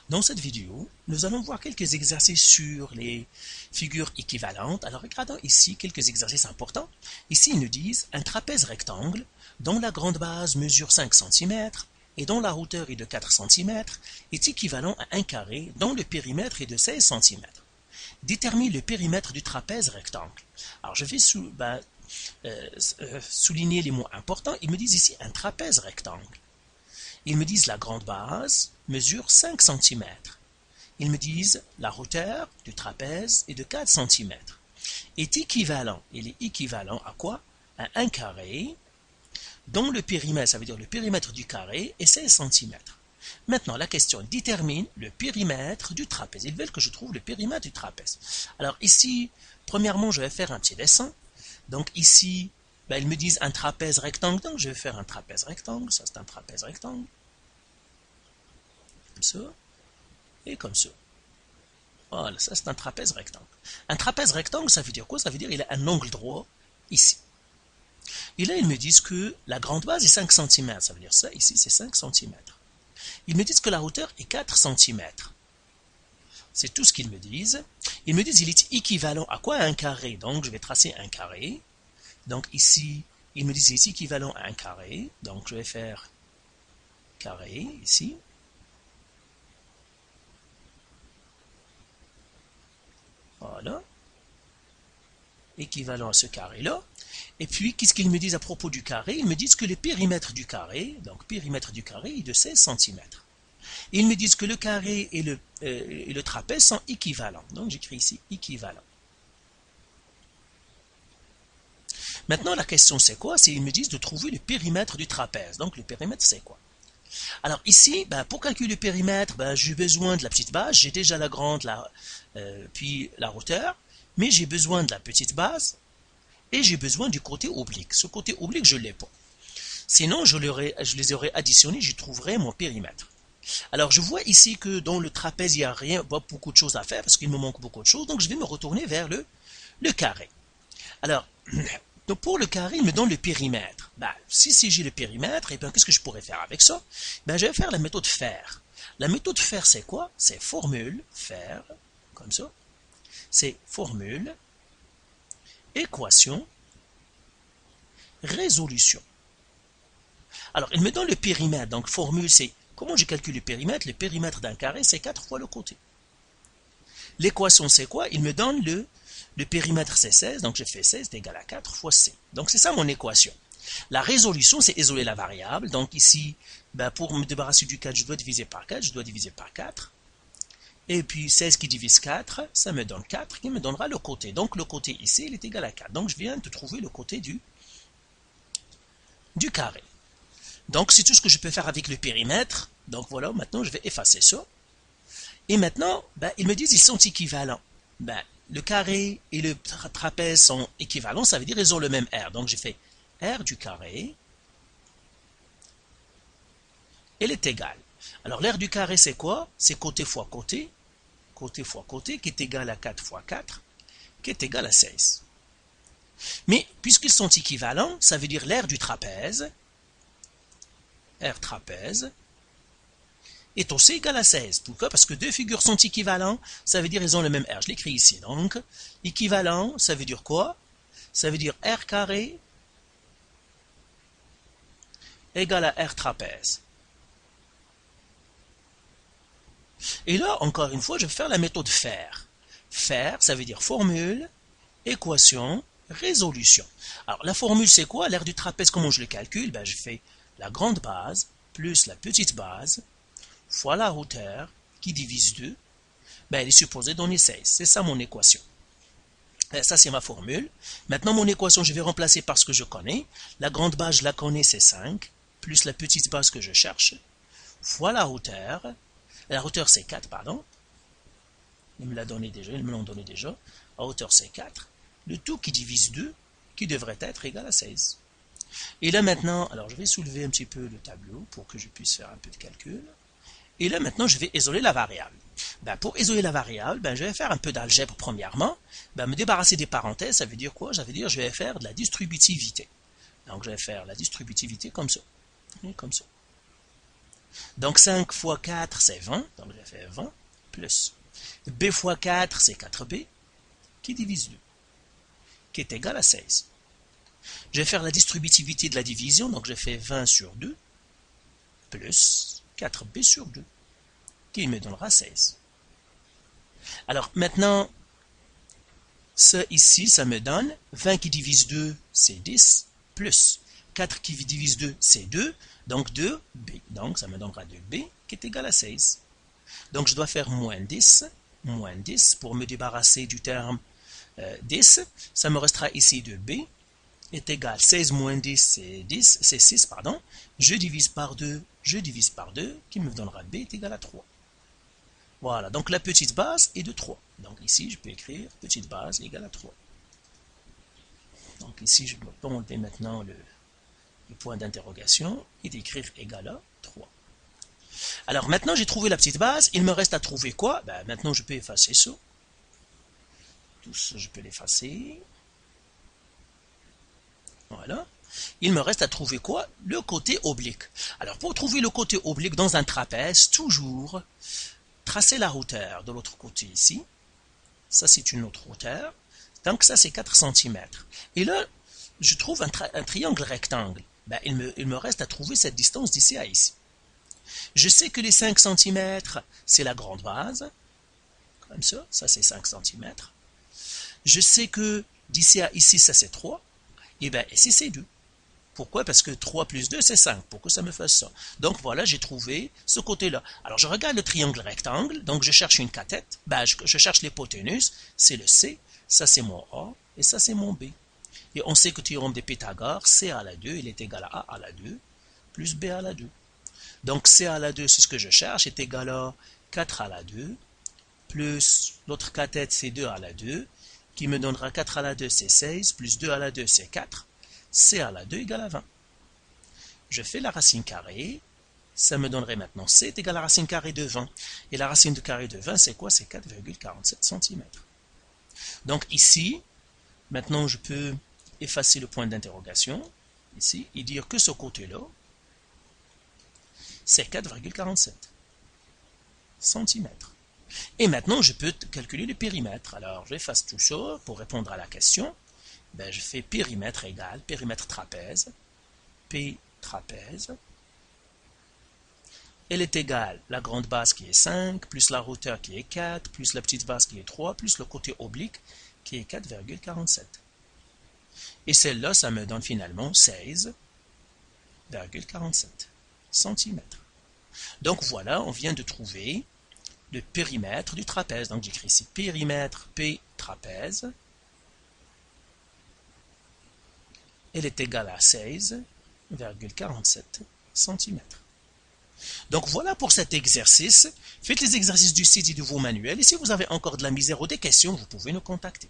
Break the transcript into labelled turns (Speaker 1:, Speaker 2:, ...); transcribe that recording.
Speaker 1: Dans cette vidéo, nous allons voir quelques exercices sur les figures équivalentes. Alors regardons ici quelques exercices importants. Ici, ils nous disent un trapèze rectangle dont la grande base mesure 5 cm et dont la hauteur est de 4 cm est équivalent à un carré dont le périmètre est de 16 cm. Détermine le périmètre du trapèze rectangle. Alors je vais souligner les mots importants. Ils me disent ici un trapèze rectangle. Ils me disent la grande base mesure 5 cm. Ils me disent la hauteur du trapèze est de 4 cm. Il est équivalent à quoi? À un carré dont le périmètre, ça veut dire le périmètre du carré, est 16 cm. Maintenant, la question détermine le périmètre du trapèze. Ils veulent que je trouve le périmètre du trapèze. Alors ici, premièrement, je vais faire un petit dessin. Donc ici, ils me disent un trapèze rectangle, donc je vais faire un trapèze rectangle. Ça, c'est un trapèze rectangle. Comme ça. Et comme ça. Voilà, ça, c'est un trapèze rectangle. Un trapèze rectangle, ça veut dire quoi? Ça veut dire qu'il a un angle droit ici. Et là, ils me disent que la grande base est 5 cm. Ça veut dire ça, ici, c'est 5 cm. Ils me disent que la hauteur est 4 cm. C'est tout ce qu'ils me disent. Ils me disent qu'il est équivalent à quoi? À un carré. Donc, je vais tracer un carré. Donc, ici, ils me disent qu'il est équivalent à un carré. Donc, je vais faire carré, ici. Voilà. Équivalent à ce carré-là. Et puis, qu'est-ce qu'ils me disent à propos du carré? Ils me disent que le périmètre du carré, donc périmètre du carré, est de 16 cm. Ils me disent que le carré et le trapèze sont équivalents. Donc, j'écris ici équivalent. Maintenant, la question, c'est quoi? C'est ils me disent de trouver le périmètre du trapèze. Donc, le périmètre, c'est quoi? Alors, ici, pour calculer le périmètre, j'ai besoin de la petite base. J'ai déjà la grande, puis la hauteur. Mais j'ai besoin de la petite base. Et j'ai besoin du côté oblique. Ce côté oblique, je ne l'ai pas. Sinon, je les aurais additionnés, je trouverais mon périmètre. Alors, je vois ici que dans le trapèze, il n'y a pas beaucoup de choses à faire parce qu'il me manque beaucoup de choses. Donc, je vais me retourner vers le carré. Alors, donc pour le carré, il me donne le périmètre. Si j'ai le périmètre, et qu'est-ce que je pourrais faire avec ça? Je vais faire la méthode faire. La méthode faire, c'est quoi? C'est formule, faire, comme ça. C'est formule, équation, résolution. Alors, il me donne le périmètre. Donc, formule, c'est comment je calcule le périmètre? Le périmètre d'un carré, c'est 4 fois le côté. L'équation, c'est quoi? Il me donne le périmètre, c'est 16. Donc, je fais 16 est égal à 4 fois C. Donc, c'est ça mon équation. La résolution, c'est isoler la variable. Donc, ici, pour me débarrasser du 4, je dois diviser par 4. Je dois diviser par 4. Et puis 16 qui divise 4, ça me donne 4 qui me donnera le côté. Donc le côté ici, il est égal à 4. Donc je viens de trouver le côté du carré. Donc c'est tout ce que je peux faire avec le périmètre. Donc voilà, maintenant je vais effacer ça. Et maintenant, ils me disent qu'ils sont équivalents. Le carré et le trapèze sont équivalents, ça veut dire qu'ils ont le même R. Donc j'ai fait R du carré. Elle est égale. Alors l'aire du carré c'est quoi? C'est côté fois côté. Côté fois côté, qui est égal à 4 fois 4, qui est égal à 16. Mais, puisqu'ils sont équivalents, ça veut dire l'aire du trapèze, R trapèze, est aussi égal à 16. Pourquoi? Parce que deux figures sont équivalents, ça veut dire qu'ils ont le même R. Je l'écris ici. Donc, équivalent, ça veut dire quoi? Ça veut dire R carré égal à R trapèze. Et là, encore une fois, je vais faire la méthode faire. Faire, ça veut dire formule, équation, résolution. Alors, la formule, c'est quoi? L'aire du trapèze, comment je le calcule? Je fais la grande base plus la petite base fois la hauteur qui divise 2. Elle est supposée donner 16. C'est ça mon équation. Ça, c'est ma formule. Maintenant, mon équation, je vais remplacer par ce que je connais. La grande base, je la connais, c'est 5, plus la petite base que je cherche, fois la hauteur. La hauteur, c'est 4, pardon. Ils me l'ont donné déjà. La hauteur, c'est 4. Le tout qui divise 2, qui devrait être égal à 16. Et là, maintenant, alors je vais soulever un petit peu le tableau pour que je puisse faire un peu de calcul. Et là, maintenant, je vais isoler la variable. Pour isoler la variable, je vais faire un peu d'algèbre premièrement. Me débarrasser des parenthèses, ça veut dire quoi? Ça veut dire je vais faire de la distributivité. Donc, je vais faire la distributivité comme ça. Et comme ça. Donc 5 fois 4, c'est 20. Donc j'ai fait 20 plus b fois 4, c'est 4b, qui divise 2, qui est égal à 16. Je vais faire la distributivité de la division, donc je fais 20 sur 2, plus 4b sur 2, qui me donnera 16. Alors maintenant, ça ici, ça me donne 20 qui divise 2, c'est 10, plus 4 qui divise 2, c'est 2, donc 2b. Donc ça me donnera 2b qui est égal à 16. Donc je dois faire moins 10 pour me débarrasser du terme 10. Ça me restera ici 2b est égal à 16 moins 10, c'est 6, pardon. Je divise par 2, qui me donnera b est égal à 3. Voilà, donc la petite base est de 3. Donc ici, je peux écrire petite base égale à 3. Donc ici, je peux enlever maintenant le point d'interrogation et d'écrire égal à 3. Alors maintenant, j'ai trouvé la petite base. Il me reste à trouver quoi? Ben, maintenant, je peux effacer ça. Tout ça, je peux l'effacer. Voilà. Il me reste à trouver quoi? Le côté oblique. Alors, pour trouver le côté oblique dans un trapèze, toujours tracer la hauteur de l'autre côté ici. Ça, c'est une autre hauteur. Donc, ça, c'est 4 cm. Et là, je trouve un triangle rectangle. Ben, il me reste à trouver cette distance d'ici à ici. Je sais que les 5 cm, c'est la grande base. Comme ça, c'est 5 cm. Je sais que d'ici à ici, ça c'est 3. Et bien, ici, c'est 2. Pourquoi? Parce que 3 plus 2, c'est 5. Pourquoi ça me fait ça? Donc voilà, j'ai trouvé ce côté-là. Alors je regarde le triangle rectangle, donc je cherche une cathète. Ben, je cherche l'hypoténuse, c'est le C, ça c'est mon A, et ça c'est mon B. Et on sait que le théorème de Pythagore, C à la 2, il est égal à A à la 2, plus B à la 2. Donc C à la 2, c'est ce que je cherche, est égal à 4 à la 2, plus l'autre cathète, c'est 2 à la 2, qui me donnera 4 à la 2, c'est 16, plus 2 à la 2, c'est 4. C à la 2 égale à 20. Je fais la racine carrée, ça me donnerait maintenant C est égal à la racine carrée de 20. Et la racine de carré de 20, c'est quoi? C'est 4,47 cm. Donc ici, maintenant je peux effacer le point d'interrogation, ici, et dire que ce côté-là, c'est 4,47 cm. Et maintenant, je peux calculer le périmètre. Alors, j'efface tout ça pour répondre à la question. Ben, je fais périmètre égal, périmètre trapèze, P trapèze. Elle est égale la grande base qui est 5, plus la hauteur qui est 4, plus la petite base qui est 3, plus le côté oblique qui est 4,47. Et celle-là, ça me donne finalement 16,47 cm. Donc voilà, on vient de trouver le périmètre du trapèze. Donc j'écris ici périmètre P trapèze. Elle est égale à 16,47 cm. Donc voilà pour cet exercice. Faites les exercices du site et de vos manuels. Et si vous avez encore de la misère ou des questions, vous pouvez nous contacter.